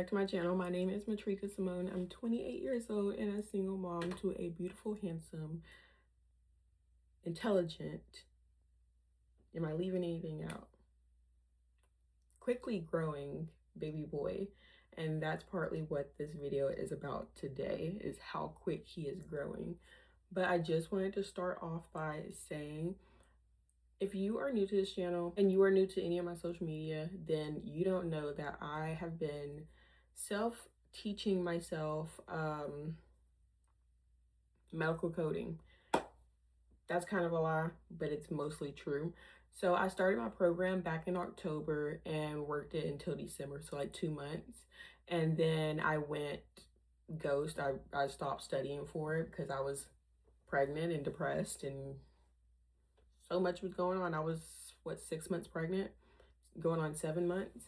back to my channel. My name is MaTreeka SaMone. I'm 28 years old and a single mom to a beautiful, handsome, intelligent, am I leaving anything out? Quickly growing baby boy. And that's partly what this video is about today, is how quick he is growing. But I just wanted to start off by saying, if you are new to this channel and you are new to any of my social media, then you don't know that I have been self-teaching myself medical coding. That's kind of a lie, but it's mostly true. So I started my program back in October and worked it until December, so like 2 months. And then I went ghost. I stopped studying for it because I was pregnant and depressed and so much was going on. I was, what, 6 months pregnant, going on 7 months.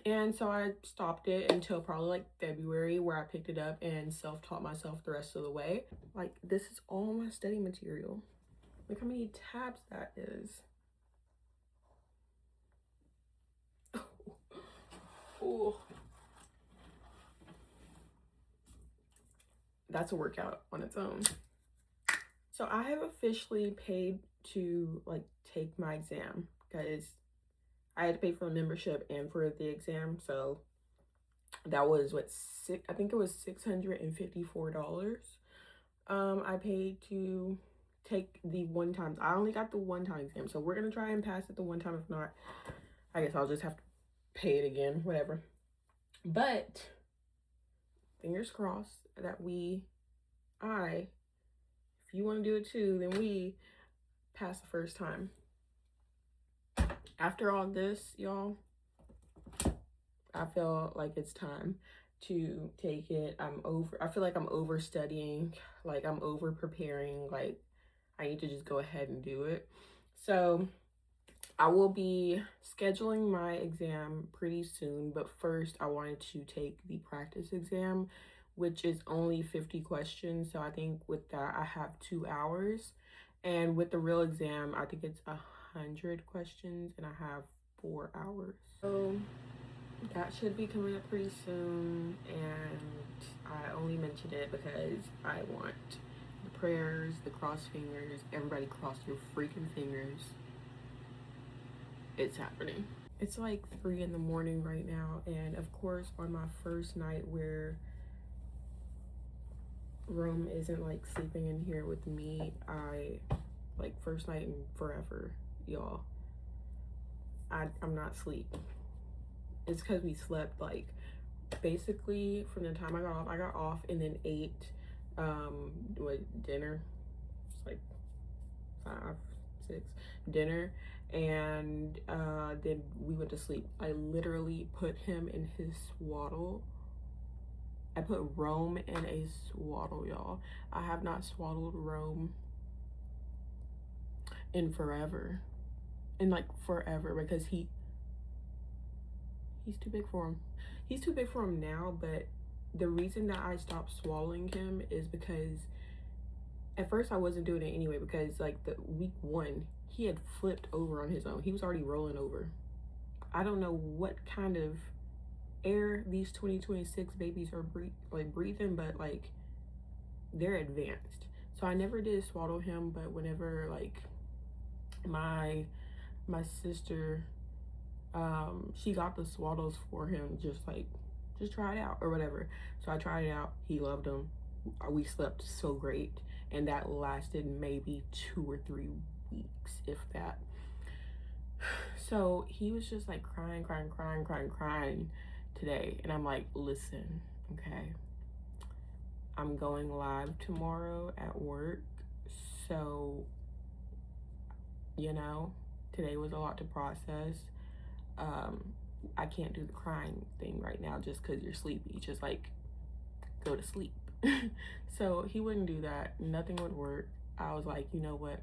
And so I stopped it until probably like February, where I picked it up and self-taught myself the rest of the way. Like, this is all my study material. Look how many tabs that is. Oh. That's a workout on its own. So I have officially paid to like take my exam because I had to pay for the membership and for the exam. So that was what, I think it was $654. I paid to take the one time. I only got the one time exam, so we're gonna try and pass it the one time. If not, I guess I'll just have to pay it again, whatever. But fingers crossed that if you want to do it too, then we pass the first time. After all this, y'all, I feel like it's time to take it. I feel like I'm over studying, like I'm over preparing, like I need to just go ahead and do it. So I will be scheduling my exam pretty soon, but first I wanted to take the practice exam, which is only 50 questions. So I think with that I have 2 hours, and with the real exam I think it's 100 questions and I have 4 hours. So that should be coming up pretty soon, and I only mentioned it because I want the prayers, the cross fingers. Everybody cross your freaking fingers. It's happening. It's like 3 in the morning right now, and of course on my first night where Rome isn't like sleeping in here with me, like first night in forever, y'all, I'm not asleep. It's because we slept like basically from the time I got off and then ate dinner. It's like 5, 6 dinner, and then we went to sleep. I literally put him in his swaddle. I put Rome in a swaddle, y'all. I have not swaddled Rome in forever. In like forever, because he's too big for him. He's too big for him now, but the reason that I stopped swallowing him is because at first I wasn't doing it anyway, because like the week 1, he had flipped over on his own. He was already rolling over. I don't know what kind of air these 2026 babies are breathing, but like they're advanced. So I never did swaddle him, but whenever like my sister, she got the swaddles for him, just try it out or whatever. So I tried it out. He loved them. We slept so great, and that lasted maybe 2 or 3 weeks, if that. So he was just like crying today, and I'm like, listen, okay, I'm going live tomorrow at work, so you know, today was a lot to process. I can't do the crying thing right now just because you're sleepy. Just like go to sleep. So he wouldn't do that. Nothing would work. I was like, you know what?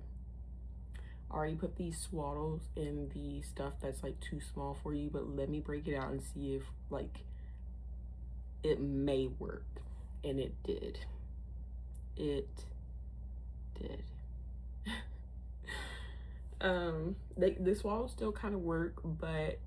I already put these swaddles in the stuff that's like too small for you, but let me break it out and see if like it may work. And it did. It did. The swaddles still kind of work, but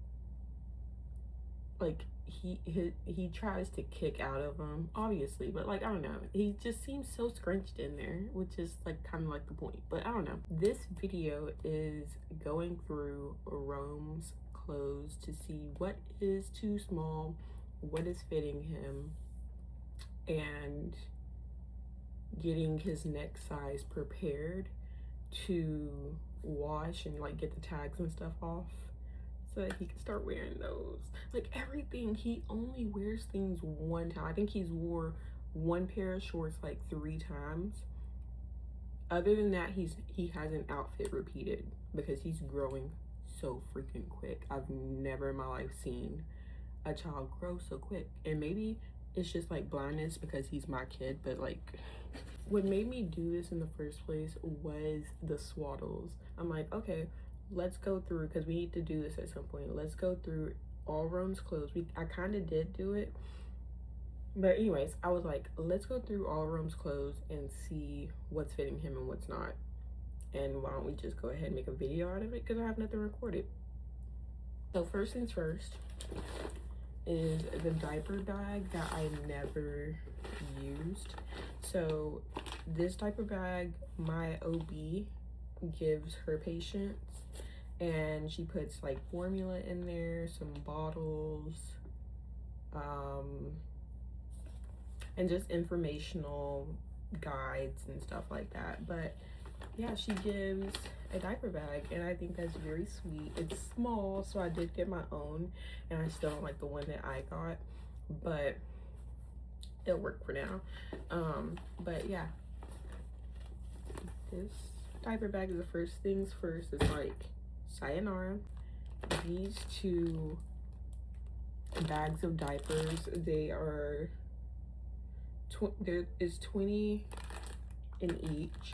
like he tries to kick out of them, obviously, but like, I don't know, he just seems so scrunched in there, which is like kind of like the point. But I don't know. This video is going through Rome's clothes to see what is too small, what is fitting him, and getting his next size prepared to wash and like get the tags and stuff off so that he can start wearing those. Like everything, he only wears things one time. I think he's wore one pair of shorts like 3 times. Other than that, he has an outfit repeated because he's growing so freaking quick. I've never in my life seen a child grow so quick. And maybe it's just like blindness because he's my kid, but like what made me do this in the first place was the swaddles. I'm like, okay, let's go through, because we need to do this at some point. Let's go through all Rome's clothes. I kind of did do it, but anyways, I was like, let's go through all Rome's clothes and see what's fitting him and what's not. And why don't we just go ahead and make a video out of it, because I have nothing recorded. So first things first is the diaper bag that I never used. So this diaper bag, my OB gives her patients, and she puts like formula in there, some bottles, and just informational guides and stuff like that. But yeah, she gives a diaper bag, and I think that's very sweet. It's small, so I did get my own, and I still don't like the one that I got, but it'll work for now. But yeah, this diaper bag is the first things first. It's like sayonara. These 2 bags of diapers, they are there is 20 in each,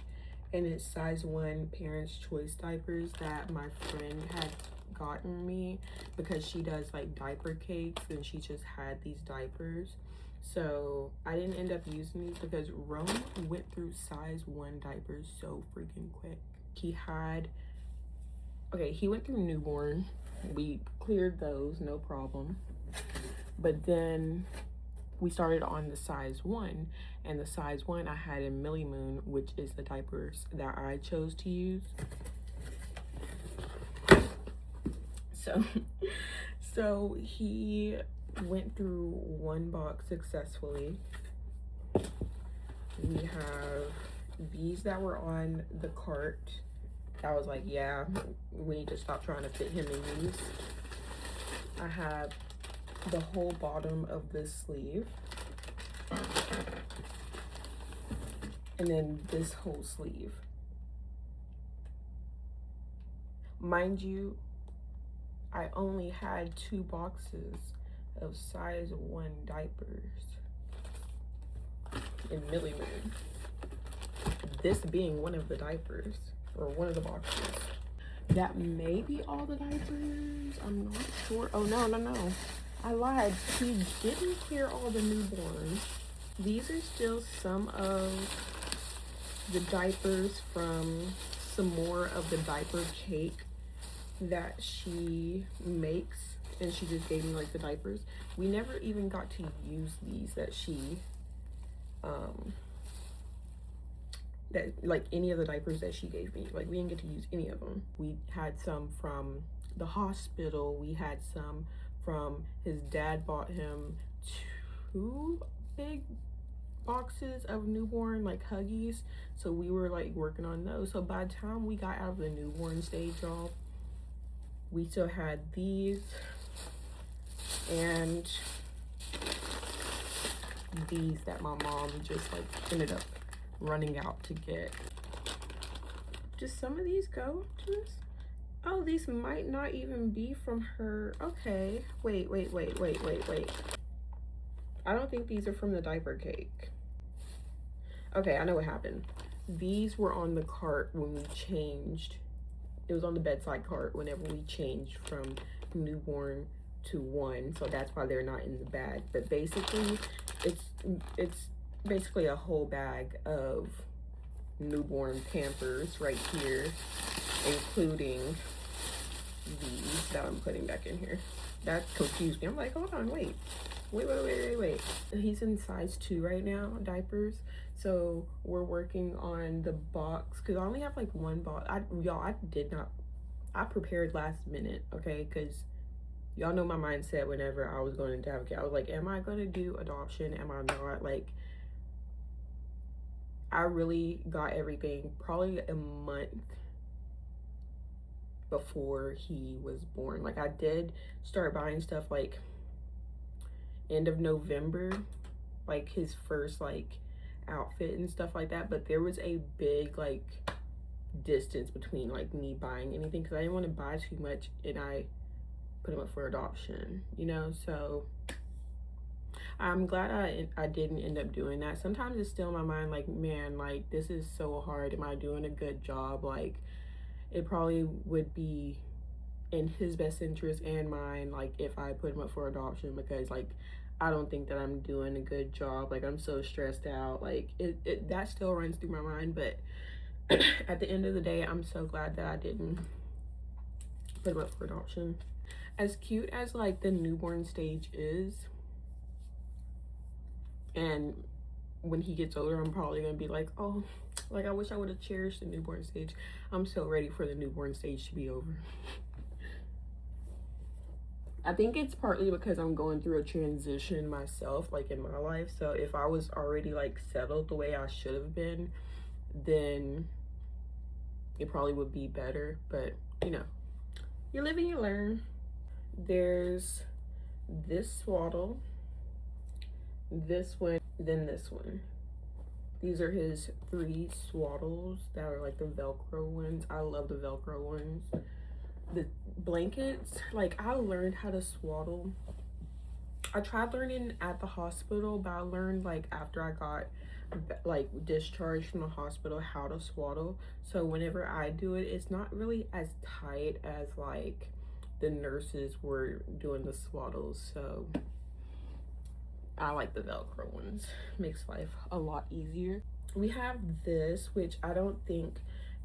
and it's size 1 Parents' Choice diapers that my friend had gotten me because she does like diaper cakes, and she just had these diapers. So I didn't end up using these because Rome went through size 1 diapers so freaking quick. He went through newborn. We cleared those, no problem. But then we started on the size 1, and the size 1 I had in Millie Moon, which is the diapers that I chose to use. So he went through 1 box successfully. We have these that were on the cart. I was like, yeah, we need to stop trying to fit him in these. I have the whole bottom of this sleeve, and then this whole sleeve. Mind you, I only had 2 boxes of size 1 diapers in Millie Moon. This being one of the diapers, or one of the boxes. That may be all the diapers. I'm not sure. Oh, no. I lied. He didn't hear all the newborns. These are still some of the diapers from some more of the diaper cake that she makes, and she just gave me like the diapers. We never even got to use these that she that like any of the diapers that she gave me. Like we didn't get to use any of them. We had some from the hospital. We had some from his dad bought him 2 big boxes of newborn like Huggies, so we were like working on those. So by the time we got out of the newborn stage, y'all, we still had these and these that my mom just like ended up running out to get. Does some of these go to this? Oh, these might not even be from her. Okay, wait. I don't think these are from the diaper cake. Okay, I know what happened. These were on the cart when we changed. It was on the bedside cart whenever we changed from newborn to 1, so that's why they're not in the bag. But basically, it's basically a whole bag of newborn Pampers right here, including these that I'm putting back in here. That confused me. I'm like, hold on, wait. He's in size 2 right now, diapers. So we're working on the box because I only have like one box. I prepared last minute, okay? Because y'all know my mindset whenever I was going to have a kid. I was like, am I going to do adoption? Am I not? Like, I really got everything probably a month before he was born. Like, I did start buying stuff like end of November, like his first like outfit and stuff like that, but there was a big like distance between like me buying anything because I didn't want to buy too much and I put him up for adoption, you know. So I'm glad I didn't end up doing that. Sometimes it's still in my mind like, man, like this is so hard. Am I doing a good job? Like it probably would be in his best interest and mine, like if I put him up for adoption, because like I don't think that I'm doing a good job. Like I'm so stressed out. Like that still runs through my mind, but at the end of the day, I'm so glad that I didn't put him up for adoption. As cute as like the newborn stage is, and when he gets older, I'm probably gonna be like, oh, like I wish I would have cherished the newborn stage. I'm so ready for the newborn stage to be over. I think it's partly because I'm going through a transition myself, like in my life. So if I was already like settled the way I should have been, then it probably would be better. But you know, you live and you learn. There's this swaddle, this one, then this one. These are his 3 swaddles that are like the Velcro ones. I love the Velcro ones. The blankets, like I learned how to swaddle. I tried learning at the hospital, but I learned like after I got like discharged from the hospital how to swaddle. So whenever I do it, it's not really as tight as like the nurses were doing the swaddles. So I like the Velcro ones. Makes life a lot easier. We have this, which I don't think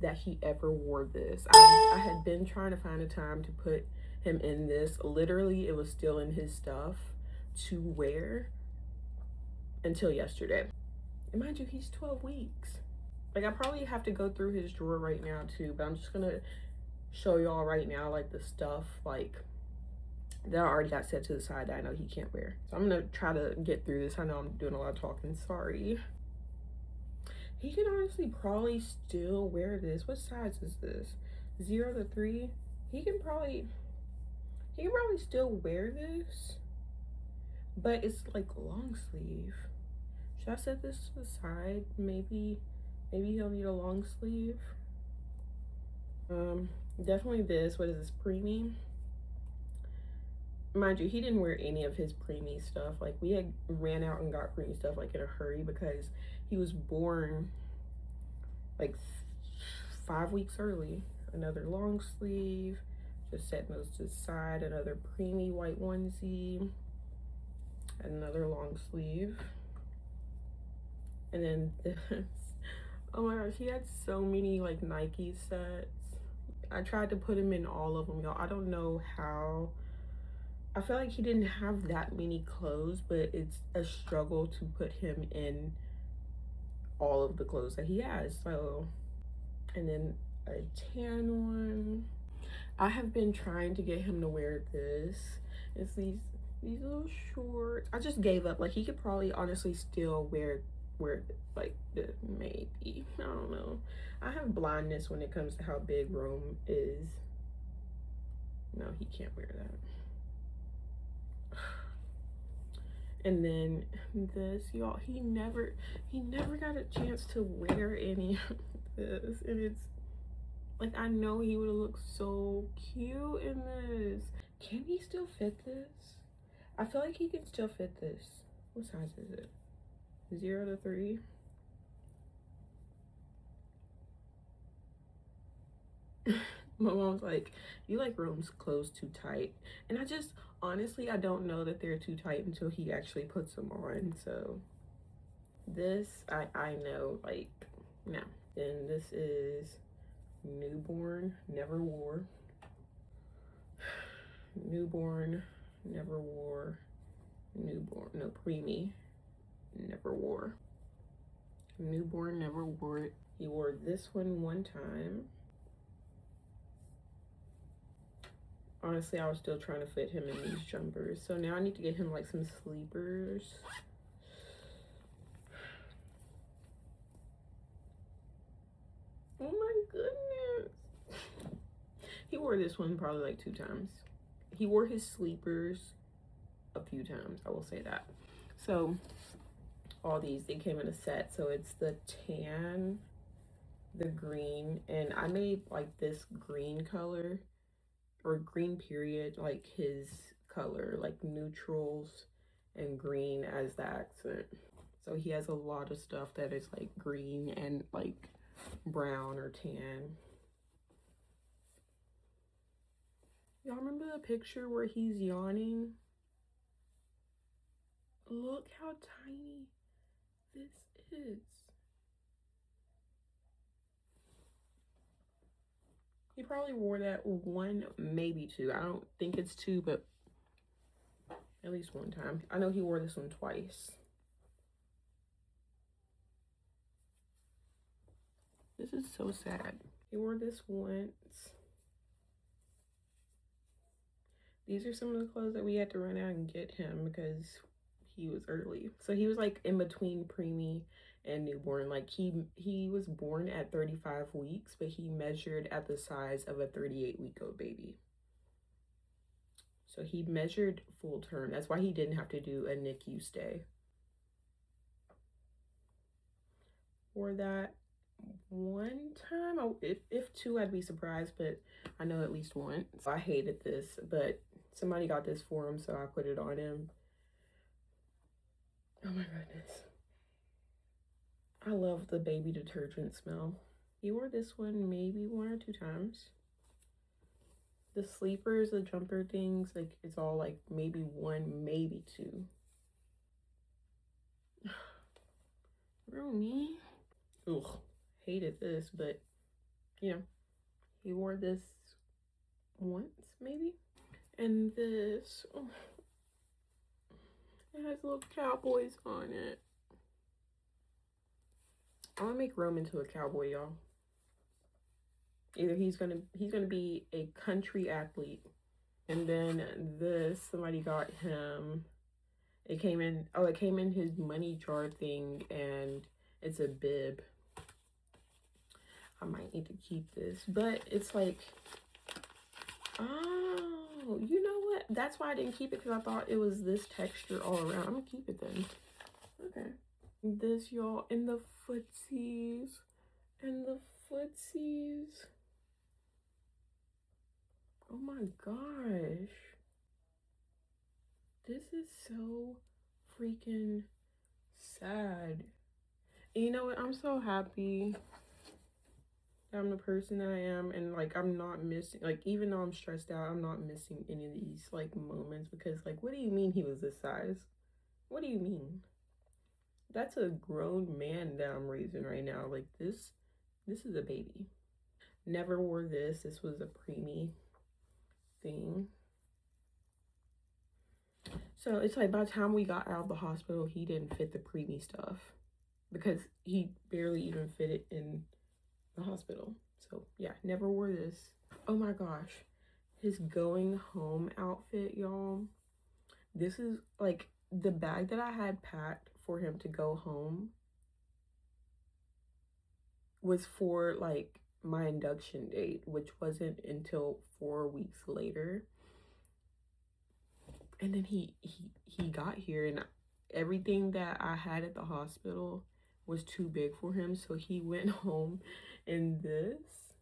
that he ever wore this. I had been trying to find a time to put him in this. Literally, it was still in his stuff to wear until yesterday. And mind you, he's 12 weeks. Like, I probably have to go through his drawer right now too, but I'm just gonna show y'all right now like the stuff like that I already got set to the side that I know he can't wear. So I'm gonna try to get through this. I know I'm doing a lot of talking, sorry. He can honestly probably still wear this. What size is this? 0 to 3. He can probably still wear this, but it's like long sleeve. Should I set this to the side? Maybe he'll need a long sleeve. Definitely this. What is this? Preemie. Mind you, he didn't wear any of his Preemie stuff. Like we had ran out and got Preemie stuff like in a hurry because he was born like 5 weeks early. Another long sleeve, just setting those to the side. Another Preemie white onesie, another long sleeve, and then this. Oh my gosh, he had so many like Nike sets. I tried to put him in all of them, y'all. I don't know how. I feel like he didn't have that many clothes, but it's a struggle to put him in all of the clothes that he has. So, and then a tan one. I have been trying to get him to wear this. It's these little shorts. I just gave up. Like he could probably honestly still wear like the maybe. I don't know. I have blindness when it comes to how big Rome is. No, he can't wear that. And then this, y'all, he never got a chance to wear any of this. And it's like, I know he would have looked so cute in this. Can he still fit this? I feel like he can still fit this. What size is it? 0 to 3. My mom's like, you like Rome's clothes too tight. And I just, honestly, I don't know that they're too tight until he actually puts them on. So this, I know, like, no. Then this is newborn, never wore. Newborn, never wore. Newborn, no, preemie, never wore. Newborn, never wore it. He wore this one time. Honestly, I was still trying to fit him in these jumpers. So now I need to get him like some sleepers. Oh my goodness. He wore this one probably like 2 times. He wore his sleepers a few times, I will say that. So all these, they came in a set. So it's the tan, the green, and I made like this green color, or green period, like his color, like neutrals and green as the accent. So he has a lot of stuff that is like green and like brown or tan. Y'all remember the picture where he's yawning? Look how tiny this is. He probably wore that 1, maybe 2. I don't think it's 2, but at least 1 time. I know he wore this one twice. This is so sad. He wore this once. These are some of the clothes that we had to run out and get him because he was early. So he was like in between preemie and newborn. Like he was born at 35 weeks, but he measured at the size of a 38-week-old baby. So he measured full term. That's why he didn't have to do a NICU stay. For that 1 time, if 2, I'd be surprised, but I know at least 1. So I hated this, but somebody got this for him, so I put it on him. Oh my goodness. I love the baby detergent smell. He wore this one maybe 1 or 2 times. The sleepers, the jumper things, like it's all like maybe 1, maybe 2. Roomy. Ugh, hated this, but you know, he wore this once maybe. And this, oh, it has little cowboys on it. I'm gonna make Rome into a cowboy, y'all. Either he's gonna be a country athlete. And then this, somebody got him, it came in his money jar thing, and it's a bib. I might need to keep this, but it's like, oh, you know what? That's why I didn't keep it, because I thought it was this texture all around. I'm gonna keep it then. Okay. This, y'all, and the footsies. And the footsies. Oh my gosh. This is so freaking sad. And you know what? I'm so happy that I'm the person that I am, and like I'm not missing, like even though I'm stressed out, I'm not missing any of these like moments, because like what do you mean he was this size? What do you mean? That's a grown man that I'm raising right now. Like this is a baby. Never wore this. This was a preemie thing. So it's like by the time we got out of the hospital, he didn't fit the preemie stuff because he barely even fit it in the hospital. So yeah, never wore this. Oh my gosh, his going home outfit, y'all. This is like the bag that I had packed for him to go home was for like my induction date, which wasn't until 4 weeks later. And then he got here, and everything that I had at the hospital was too big for him, so he went home in this.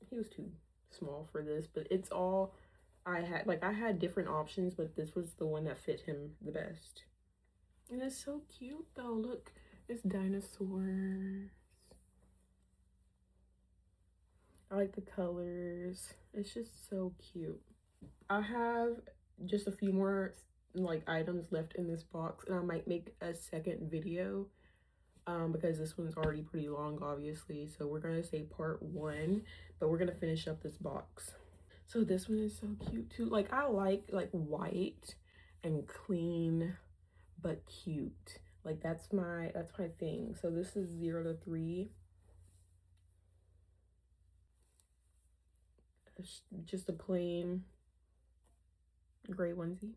He was too small for this, but it's all I had. Like I had different options, but this was the one that fit him the best. And it's so cute though. Look, it's dinosaurs. I like the colors. It's just so cute. I have just a few more like items left in this box, and I might make a second video because this one's already pretty long, obviously. So we're gonna say part 1, but we're gonna finish up this box. So this one is so cute too. Like I like white and clean but cute. Like that's my thing. So this is 0 to 3. It's just a plain gray onesie.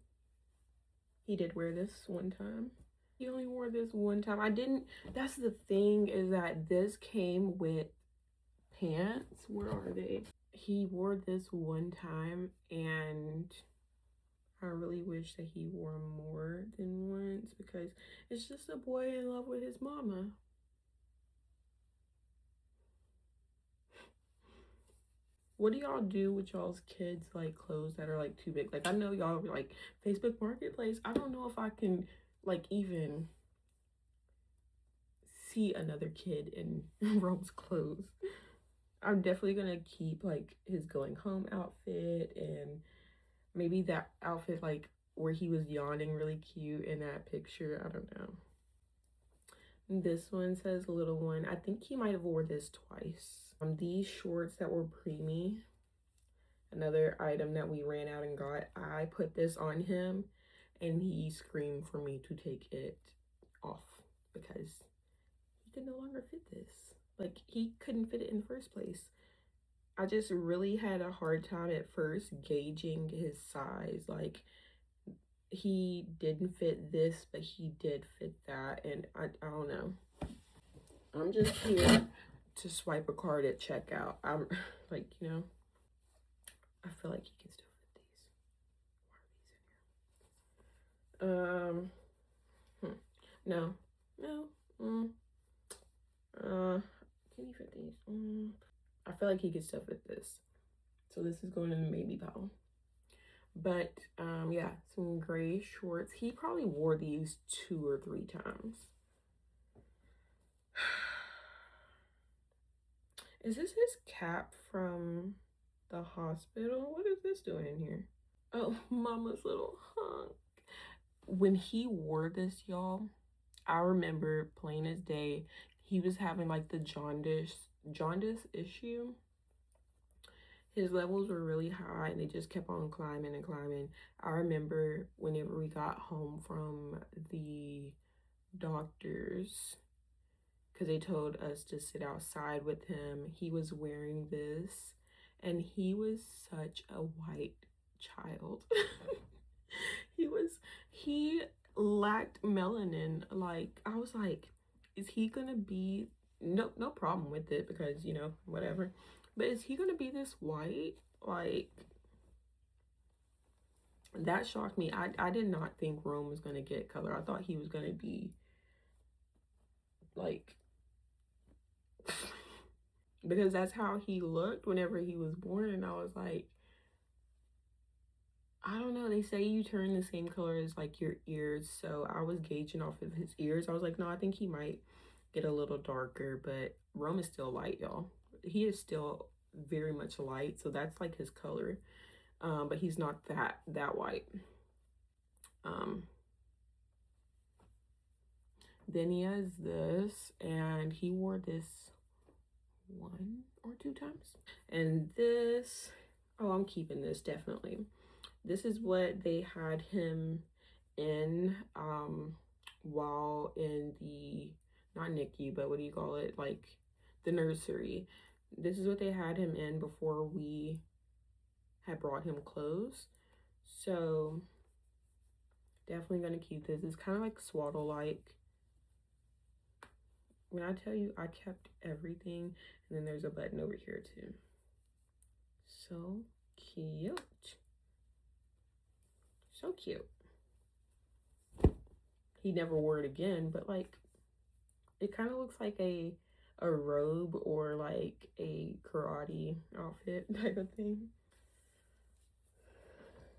He did wear this one time. He only wore this one time. I didn't, that's the thing, is that this came with pants. Where are they? He wore this one time, and I really wish that he wore more than once, because it's just a boy in love with his mama. What do y'all do with y'all's kids, like clothes that are like too big? Like I know y'all be like Facebook Marketplace. I don't know if I can like even see another kid in Rome's clothes. I'm definitely gonna keep like his going home outfit, and maybe that outfit like where he was yawning really cute in that picture. I don't know. This one says little one. I think he might have wore this twice. These shorts that were preemie, another item that we ran out and got, I put this on him and he screamed for me to take it off because he could no longer fit this. Like he couldn't fit it in the first place. I just really had a hard time at first gauging his size. Like he didn't fit this, but he did fit that, and I don't know. I'm just here to swipe a card at checkout. I'm like, you know, I feel like he can still fit these. Why are these in here? No, can you fit these? I feel like he could still fit this. So this is going in the maybe pile. But yeah, some gray shorts. He probably wore these 2 or 3 times. Is this his cap from the hospital? What is this doing in here? Oh, mama's little hunk. When he wore this, y'all, I remember plain as day, he was having like the jaundice issue. His levels were really high and they just kept on climbing and climbing. I remember whenever we got home from the doctors, because they told us to sit outside with him, he was wearing this and he was such a white child. he lacked melanin. Like I was like, is he gonna be, no problem with it because, you know, whatever, but is he gonna be this white? Like that shocked me. I did not think Rome was gonna get color. I thought he was gonna be like because that's how he looked whenever he was born, and I was like, I don't know, they say you turn the same color as like your ears, so I was gauging off of his ears. I was like, no, I think he might get a little darker, but Rome is still light, y'all. He is still very much light, so that's like his color, but he's not that white. Then he has this, and he wore this 1 or 2 times. And this, oh, I'm keeping this definitely. This is what they had him in while in the, not NICU, but what do you call it, like the nursery. This is what they had him in before we had brought him clothes. So definitely gonna keep this. It's kind of like swaddle like. When I tell you I kept everything, and then there's a button over here too. So cute. So cute. He never wore it again, but like it kind of looks like a robe or like a karate outfit type of thing.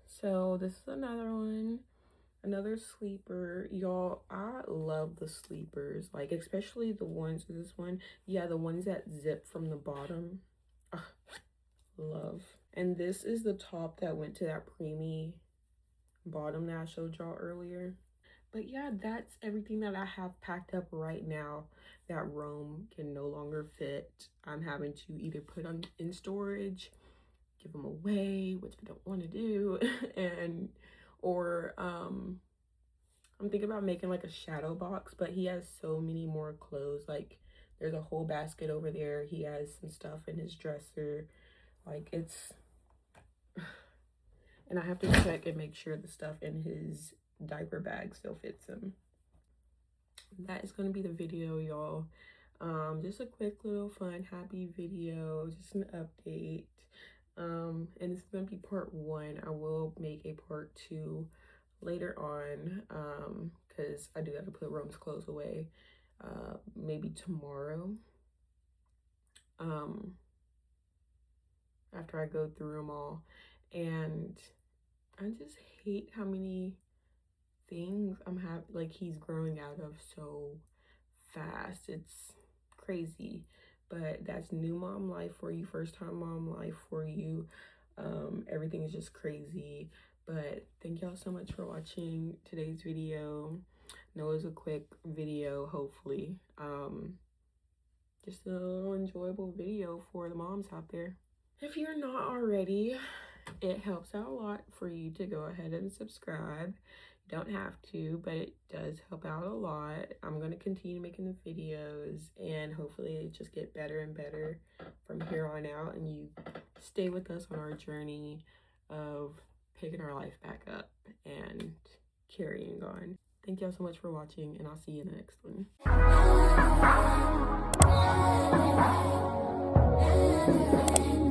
So this is another one, another sleeper. Y'all, I love the sleepers, like especially the ones, this one, yeah, the ones that zip from the bottom. Ugh, love. And this is the top that went to that preemie bottom that I showed y'all earlier. But yeah, that's everything that I have packed up right now that Rome can no longer fit. I'm having to either put on in storage, give them away, which I don't want to do. And or I'm thinking about making like a shadow box, but he has so many more clothes. Like there's a whole basket over there. He has some stuff in his dresser. Like it's, and I have to check and make sure the stuff in his diaper bag still fits him. That is going to be the video, y'all. Just a quick little fun, happy video, just an update. And this is going to be part 1. I will make a part 2 later on, because I do have to put Rome's clothes away, maybe tomorrow, after I go through them all. And I just hate how many things like he's growing out of so fast. It's crazy, but that's new mom life for you, first time mom life for you. Everything is just crazy. But thank y'all so much for watching today's video. I know it was a quick video, hopefully. Just a little enjoyable video for the moms out there. If you're not already, it helps out a lot for you to go ahead and subscribe. You don't have to, but it does help out a lot. I'm going to continue making the videos, and hopefully it just get better and better from here on out, and you stay with us on our journey of picking our life back up and carrying on. Thank y'all so much for watching, and I'll see you in the next one.